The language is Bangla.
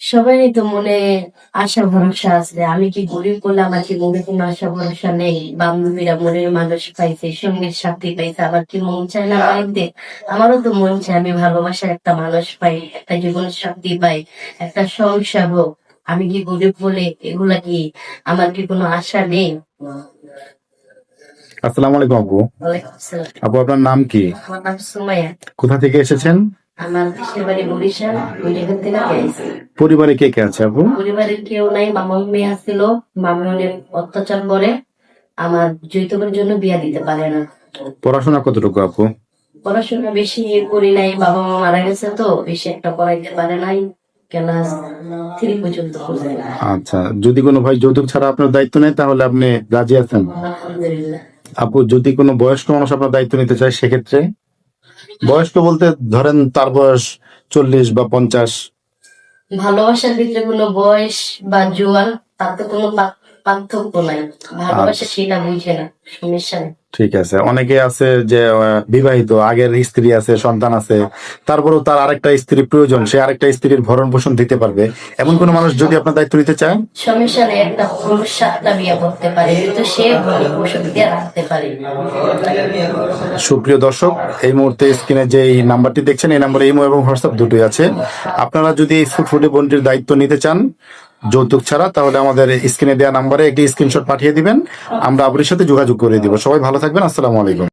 সবারই তো মনে আশা ভরসা আছে। আমি কি গরিব বলে আমার কি মনে কোনো আশা ভরসা নেই? বান্ধবীরা মনের মানুষ পাইছে, সঙ্গীর সাথী পাইছে, আমার কি মন চায় না পাইতে? আমারও তো মন চায় আমি ভালোবাসার একটা মানুষ পাই, একটা জীবন সাথী পাই, একটা সংসার হোক। আমি কি গরিব বলে এগুলা কি আমার কি কোনো আশা নেই? আসসালামু আলাইকুম আপু। ওয়ালাইকুম আসসালাম। আপু আপনার নাম কি? আমার নাম সুমাইয়া। কোথা থেকে এসেছেন? আমার দেশের বাড়ি বরিশাল। আমি এখান থেকে গেছি। পরিবারে কে কে আছে আপু? পরিবারের কেউ নাই, মামা মেয়ে ছিল। মামা অনেক অত্যাচার করে, আমার যৌতুকের জন্য বিয়া দিতে পারে না। পড়াশোনা কতটুকু আপু? পড়াশোনা বেশি করি নাই, বাবা মা মারা গেছে তো বেশি একটা পড়াইতে পারে নাই। ক্লাস 3 পর্যন্ত পড়ছে। আচ্ছা, যদি কোনো ভাই যৌতুক ছাড়া আপনার দায়িত্ব নেয় তাহলে আপনি রাজি আছেন? আলহামদুলিল্লাহ। আপু, যদি কোনো বয়স্ক মানুষ আপনার দায়িত্ব নিতে চায় সেক্ষেত্রে? বয়স্ক বলতে ধরেন তার বয়স 40 বা 50। ভালোবাসার ভিতরে কোনো বয়স বা জোয়ান তাতে কোনো পার্থক্য নাই। ভালোবাসা আচ্ছা, সেটা বুঝে না, সমস্যা নেই। ঠিক আছে। অনেকে আছে যে বিবাহিত, আগের স্ত্রী আছে, সন্তান আছে, তারপরেও তার আরেকটা স্ত্রী প্রয়োজন, সে আরেকটা স্ত্রীর ভরণ পোষণ দিতে পারবে, এমন কোন মানুষ যদি আপনার দায়িত্ব নিতে চায়? সমস্যা নেই, একটা পুরুষ 7টা বিয়ে করতে পারে, কিন্তু সে ঘরে পোষক দিয়ে রাখতে পারে। সুপ্রিয় দর্শক, এই মুহূর্তে স্ক্রিনে যে এই নাম্বারটি দেখছেন, এই নাম্বারে ইমো এবং হোয়াটসঅ্যাপ দুটোই আছে। আপনারা যদি এই ফুটফুটে বোনটির দায়িত্ব নিতে চান যৌতুক ছাড়া, তাহলে আমাদের স্ক্রিনে দেওয়া নাম্বারে একটি স্ক্রিনশট পাঠিয়ে দিবেন, আমরা আপনার সাথে যোগাযোগ করে দিব। সবাই ভালো থাকবেন। আসসালামু আলাইকুম।